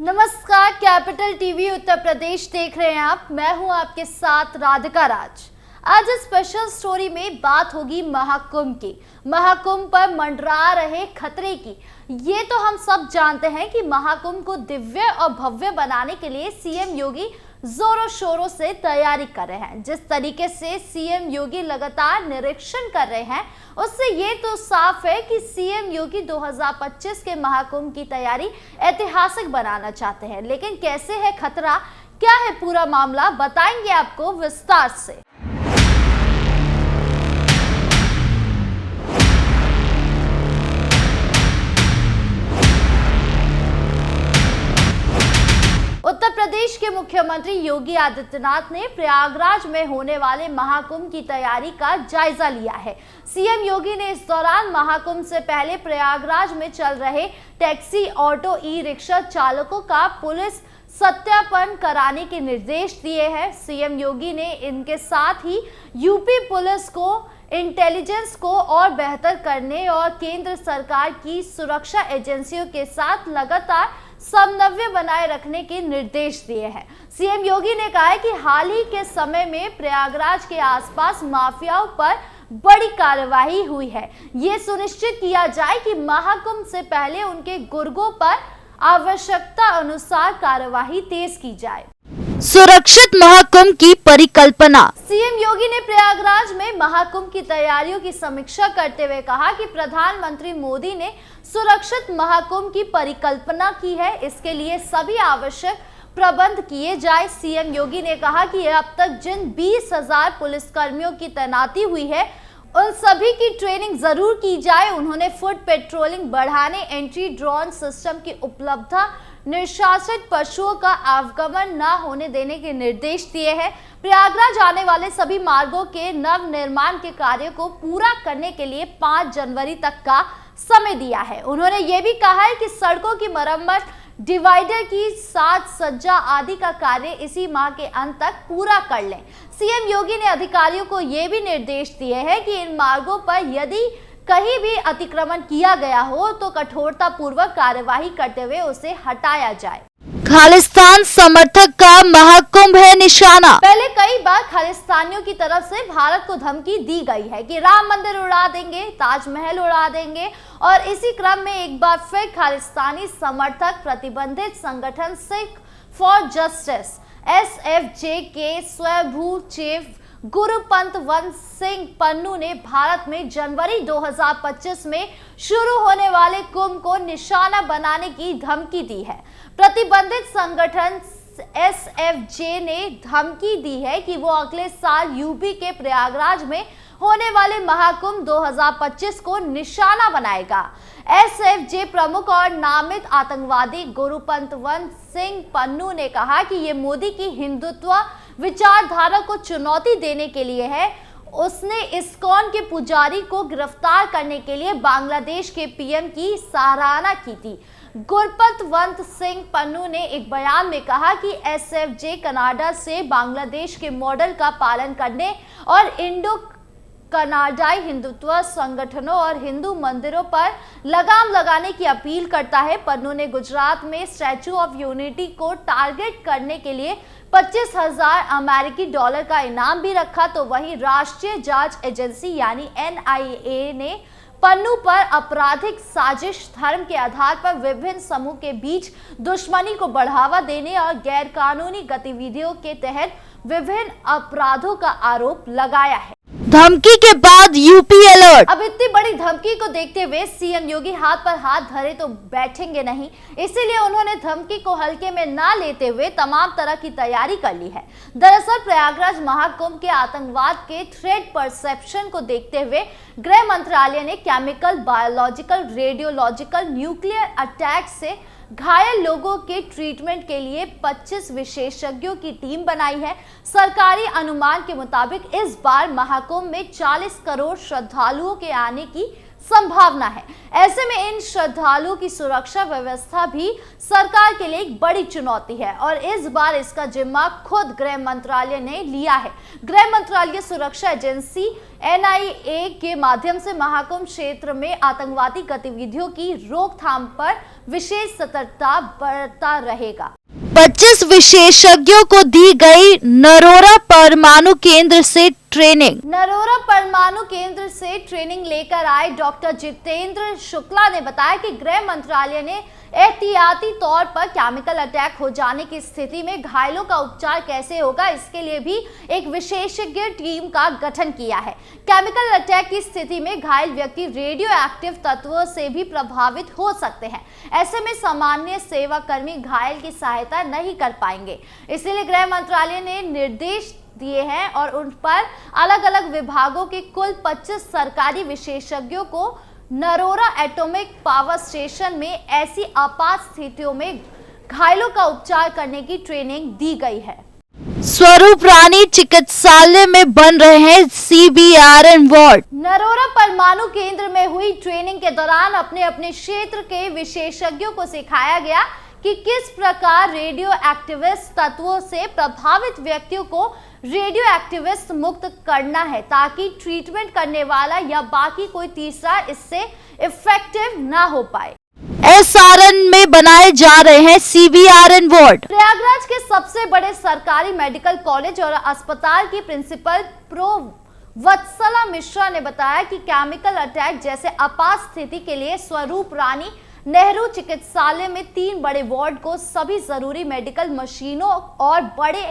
नमस्कार, capital TV Uttar Pradesh देख रहे हैं आप। मैं हूं आपके साथ राधिका राज। आज स्पेशल स्टोरी में बात होगी महाकुंभ की। महाकुंभ पर मंडरा रहे खतरे की। ये तो हम सब जानते हैं कि महाकुंभ को दिव्य और भव्य बनाने के लिए सीएम योगी जोरों शोरों से तैयारी कर रहे हैं। जिस तरीके से सीएम योगी लगातार निरीक्षण कर रहे हैं, उससे ये तो साफ है कि सीएम योगी 2025 के महाकुंभ की तैयारी ऐतिहासिक बनाना चाहते हैं। लेकिन कैसे है खतरा, क्या है पूरा मामला, बताएंगे आपको विस्तार से। उत्तर प्रदेश के मुख्यमंत्री योगी आदित्यनाथ ने प्रयागराज में होने वाले महाकुंभ की तैयारी का जायजा लिया है। सीएम योगी ने इस दौरान महाकुंभ से पहले प्रयागराज में चल रहे टैक्सी, ऑटो, ई रिक्शा चालकों का पुलिस सत्यापन कराने के निर्देश दिए हैं। सीएम योगी ने इनके साथ ही यूपी पुलिस को इंटेलिजेंस को और बेहतर करने और केंद्र सरकार की सुरक्षा एजेंसियों के साथ लगातार समन्वय बनाए रखने के निर्देश दिए हैं। सीएम योगी ने कहा है कि हाल ही के समय में प्रयागराज के आसपास माफियाओं पर बड़ी कार्रवाई हुई है। ये सुनिश्चित किया जाए कि महाकुंभ से पहले उनके गुर्गों पर आवश्यकता अनुसार कार्यवाही तेज की जाए। सुरक्षित महाकुंभ की परिकल्पना। सीएम योगी ने प्रयागराज में महाकुंभ की तैयारियों की समीक्षा करते हुए कहा कि प्रधानमंत्री मोदी ने सुरक्षित महाकुंभ की परिकल्पना की है। इसके लिए सभी आवश्यक प्रबंध किए जाए। सीएम योगी ने कहा कि अब तक जिन 20,000 पुलिसकर्मियों की तैनाती हुई है, उन सभी की ट्रेनिंग जरूर की जाए। उन्होंने फुट पेट्रोलिंग बढ़ाने, एंट्री ड्रोन सिस्टम की उपलब्धता, निशासित पशुओं का आवागमन न होने देने के निर्देश दिए हैं। प्रयागराज आने वाले सभी मार्गों के नव निर्माण के कार्य को पूरा करने के लिए 5 जनवरी तक का समय दिया है। उन्होंने ये भी कहा है कि सड़कों की मरम्मत, डिवाइडर की साज सज्जा आदि का कार्य इसी माह के अंत तक पूरा कर लें। सीएम योगी ने अधिकारियों को ये भी निर्देश दिए हैं कि इन मार्गों पर यदि कहीं भी अतिक्रमण किया गया हो तो कठोरता पूर्वक कार्यवाही करते हुए उसे हटाया जाए। खालिस्तान समर्थक का महाकुंभ है निशाना। पहले कई बार खालिस्तानियों की तरफ से भारत को धमकी दी गई है कि राम मंदिर उड़ा देंगे, ताजमहल उड़ा देंगे, और इसी क्रम में एक बार फिर खालिस्तानी समर्थक प्रतिबंधित संगठन सिख फॉर जस्टिस SFJ के स्वयंभू चीफ गुरुपंतवंत सिंह पन्नू ने भारत में जनवरी 2025 में शुरू होने वाले कुंभ को निशाना बनाने की धमकी दी है। प्रतिबंधित संगठन SFJ ने धमकी दी है कि वो अगले साल यूपी के प्रयागराज में होने वाले महाकुंभ 2025 को निशाना बनाएगा। SFJ प्रमुख और नामित आतंकवादी गुरुपंतवंत सिंह पन्नू ने कहा कि ये मोदी की हिंदुत्व विचारधारा को चुनौती देने के लिए है। उसने इस्कॉन के पुजारी को गिरफ्तार करने के लिए बांग्लादेश के PM की सराहना की थी। गुरपतवंत सिंह पन्नू ने एक बयान में कहा कि SFJ कनाडा से बांग्लादेश के मॉडल का पालन करने और इंडो कनाडाई हिंदुत्व संगठनों और हिंदू मंदिरों पर लगाम लगाने की अपील करता है। पन्नू ने गुजरात में स्टैचू ऑफ यूनिटी को टारगेट करने के लिए 25,000 अमेरिकी डॉलर का इनाम भी रखा। तो वहीं राष्ट्रीय जांच एजेंसी यानी NIA ने पन्नू पर आपराधिक साजिश, धर्म के आधार पर विभिन्न समूह के बीच दुश्मनी को बढ़ावा देने और गैरकानूनी गतिविधियों के तहत विभिन्न अपराधों का आरोप लगाया है। धमकी के बाद यूपी अलर्ट। अब इतनी बड़ी धमकी को देखते हुए सीएम योगी हाथ पर हाथ धरे तो बैठेंगे नहीं, इसीलिए उन्होंने धमकी को हल्के में ना लेते हुए तमाम तरह की तैयारी कर ली है। दरअसल प्रयागराज महाकुंभ के आतंकवाद के थ्रेट परसेप्शन को देखते हुए गृह मंत्रालय ने chemical, biological, radiological, nuclear attack से घायल लोगों के ट्रीटमेंट के लिए 25 विशेषज्ञों की टीम बनाई है। सरकारी अनुमान के मुताबिक इस बार महाकुंभ में 40 करोड़ श्रद्धालुओं के आने की संभावना है। ऐसे में इन श्रद्धालुओं की सुरक्षा व्यवस्था भी सरकार के लिए एक बड़ी चुनौती है और इस बार इसका जिम्मा खुद गृह मंत्रालय ने लिया है। गृह मंत्रालय सुरक्षा एजेंसी NIA के माध्यम से महाकुंभ क्षेत्र में आतंकवादी गतिविधियों की रोकथाम पर विशेष सतर्कता बरतता रहेगा। 25 विशेषज्ञों को दी गई नरोरा परमाणु केंद्र से ट्रेनिंग। नरोरा परमाणु केंद्र से ट्रेनिंग लेकर आए डॉक्टर जितेंद्र शुक्ला ने बताया कि गृह मंत्रालय ने एहतियाती तौर पर केमिकल अटैक हो जाने की स्थिति में घायलों का उपचार कैसे होगा, इसके लिए भी एक विशेषज्ञ टीम का गठन किया है। केमिकल अटैक की स्थिति में घायल व्यक्ति रेडियो एक्टिव तत्वों से भी प्रभावित हो सकते हैं। ऐसे में सामान्य सेवा कर्मी घायल की सहायता नहीं कर पाएंगे, इसलिए गृह मंत्रालय ने निर्देश दिए हैं और उन पर अलग अलग विभागों के कुल 25 सरकारी विशेषज्ञों को नरोरा एटॉमिक पावर स्टेशन में ऐसी आपात स्थितियों में घायलों का उपचार करने की ट्रेनिंग दी गई है। स्वरूप रानी चिकित्सालय में बन रहे हैं CBRN वार्ड। नरोरा परमाणु केंद्र में हुई ट्रेनिंग के दौरान अपने अपने क्षेत्र के विशेषज्ञों को सिखाया गया कि किस प्रकार रेडियो एक्टिविस्ट तत्वों से प्रभावित व्यक्तियों को रेडियो एक्टिविस्ट मुक्त करना है ताकि ट्रीटमेंट करने वाला या बाकी कोई तीसरा इससे इफेक्टिव ना हो पाए। SRN में बनाए जा रहे हैं CBRN वार्ड। प्रयागराज के सबसे बड़े सरकारी मेडिकल कॉलेज और अस्पताल की प्रिंसिपल प्रो वत्सला मिश्रा ने बताया कि केमिकल अटैक जैसे आपात स्थिति के लिए स्वरूप रानी नेहरू चिकित्सालय में 3 बड़े वार्ड को सभी जरूरी मेडिकल मशीनों और बड़े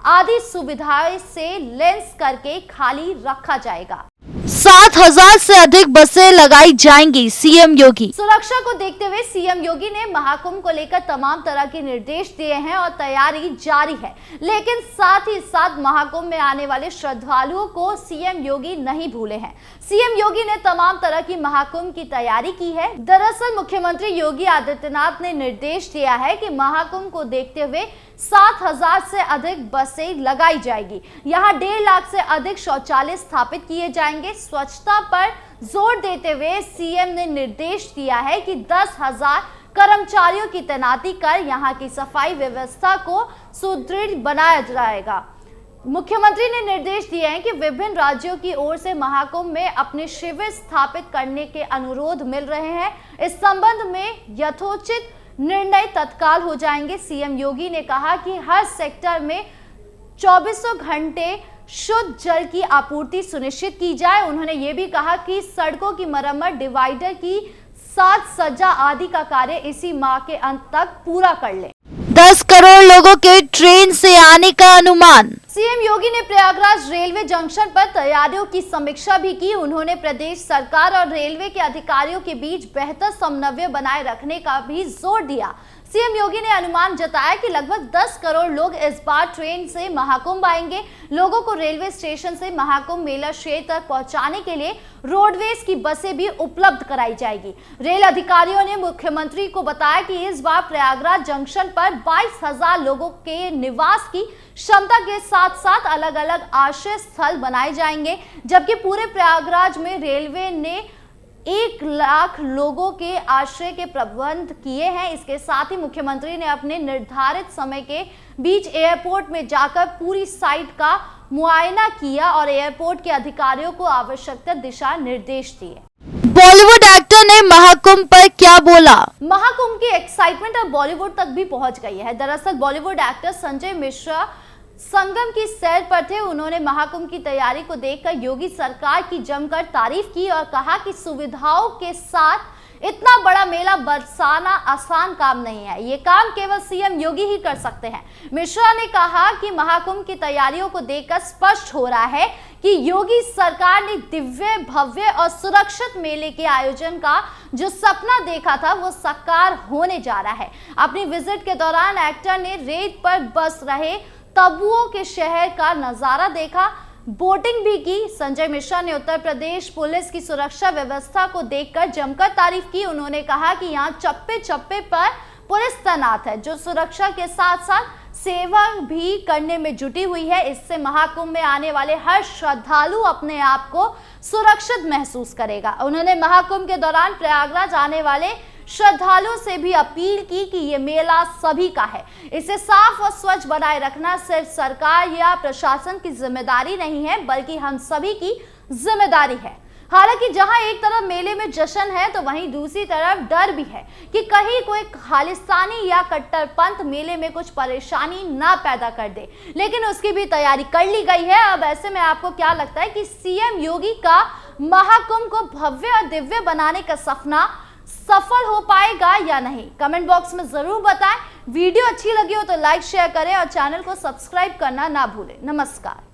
आदि सुविधाएं से लैस करके खाली रखा जाएगा। 7000 से अधिक बसें लगाई जाएंगी, CM योगी। सुरक्षा को देखते हुए CM योगी ने महाकुंभ को लेकर तमाम तरह के निर्देश दिए हैं और तैयारी जारी है, लेकिन साथ ही साथ महाकुंभ में आने वाले श्रद्धालुओं को CM योगी नहीं भूले हैं। CM योगी ने तमाम तरह की महाकुंभ की तैयारी की है। दरअसल मुख्यमंत्री योगी आदित्यनाथ ने निर्देश दिया है कि महाकुंभ को देखते हुए 7000 से अधिक बसें लगाई जाएगी। यहाँ 1.5 लाख से अधिक शौचालय स्थापित किए जाएंगे। स्वच्छता पर जोर देते हुए सीएम ने निर्देश दिया है कि 10,000 कर्मचारियों की तैनाती कर यहाँ की सफाई व्यवस्था को सुदृढ़ बनाया जाएगा। मुख्यमंत्री ने निर्देश दिए हैं कि विभिन्न राज्यों की ओर से महाकुंभ में अपने शिविर स्थापित करने के अनुरोध मिल रहे हैं। इस संबंध में यथोचित निर्णय तत्काल हो जाएंगे। सीएम योगी ने कहा कि हर सेक्टर में 24 घंटे शुद्ध जल की आपूर्ति सुनिश्चित की जाए। उन्होंने ये भी कहा कि सड़कों की मरम्मत, डिवाइडर की साज सज्जा आदि का कार्य इसी माह के अंत तक पूरा कर ले। 10 करोड़ लोगों के ट्रेन से आने का अनुमान। सीएम योगी ने प्रयागराज रेलवे जंक्शन पर तैयारियों की समीक्षा भी की। उन्होंने प्रदेश सरकार और रेलवे के अधिकारियों के बीच बेहतर समन्वय बनाए रखने का भी जोर दिया। सीएम योगी ने अनुमान जताया कि लगभग 10 करोड़ लोग इस बार ट्रेन से महाकुंभ आएंगे। लोगों को रेलवे स्टेशन से महाकुंभ मेला क्षेत्र तक पहुंचाने के लिए रोडवेज की बसें भी उपलब्ध कराई जाएगी। रेल अधिकारियों ने मुख्यमंत्री को बताया कि इस बार प्रयागराज जंक्शन पर 22,000 लोगों के निवास की क्षमता के साथ साथ अलग अलग आश्रय स्थल बनाए जाएंगे, जबकि पूरे प्रयागराज में रेलवे ने 1 लाख लोगों के आश्रय के प्रबंध किए हैं। इसके साथ ही मुख्यमंत्री ने अपने निर्धारित समय के बीच एयरपोर्ट में जाकर पूरी साइट का मुआयना किया और एयरपोर्ट के अधिकारियों को आवश्यक दिशा निर्देश दिए। बॉलीवुड एक्टर ने महाकुंभ पर क्या बोला? महाकुंभ की एक्साइटमेंट अब बॉलीवुड तक भी पहुंच गई है। दरअसल बॉलीवुड एक्टर संजय मिश्रा संगम की सैर पर थे। उन्होंने महाकुंभ की तैयारी को देखकर योगी सरकार की जमकर तारीफ की और कहा कि सुविधाओं के साथ इतना बड़ा मेला बरसाना आसान काम नहीं है, ये काम केवल सीएम योगी ही कर सकते हैं। मिश्रा ने कहा कि महाकुंभ की तैयारियों को देखकर स्पष्ट हो रहा है कि योगी सरकार ने दिव्य, भव्य और सुरक्षित मेले के आयोजन का जो सपना देखा था वो साकार होने जा रहा है। अपनी विजिट के दौरान एक्टर ने रेत पर बस रहे तबुओं के शहर का नजारा देखा, बोटिंग भी की। संजय मिश्रा ने उत्तर प्रदेश पुलिस की सुरक्षा व्यवस्था को देखकर जमकर तारीफ की। उन्होंने कहा कि यहाँ चप्पे चप्पे पर पुलिस तैनात है, जो सुरक्षा के साथ साथ सेवा भी करने में जुटी हुई है। इससे महाकुंभ में आने वाले हर श्रद्धालु अपने आप को सुरक्षित महसूस करेगा। उन्होंने महाकुंभ के दौरान प्रयागराज आने वाले श्रद्धालुओं से भी अपील की कि ये मेला सभी का है। इसे साफ और स्वच्छ बनाए रखना सिर्फ सरकार या प्रशासन की जिम्मेदारी नहीं है, बल्कि हम सभी की जिम्मेदारी है। हालांकि जहां एक तरफ मेले में जश्न है तो वहीं दूसरी तरफ डर भी है कि कहीं कोई खालिस्तानी या कट्टरपंथ मेले में कुछ परेशानी ना पैदा कर दे, लेकिन उसकी भी तैयारी कर ली गई है। अब ऐसे में आपको क्या लगता है कि सीएम योगी का महाकुंभ को भव्य और दिव्य बनाने का सपना सफल हो पाएगा या नहीं? कमेंट बॉक्स में जरूर बताएं। वीडियो अच्छी लगी हो तो लाइक शेयर करें और चैनल को सब्सक्राइब करना ना भूलें। नमस्कार।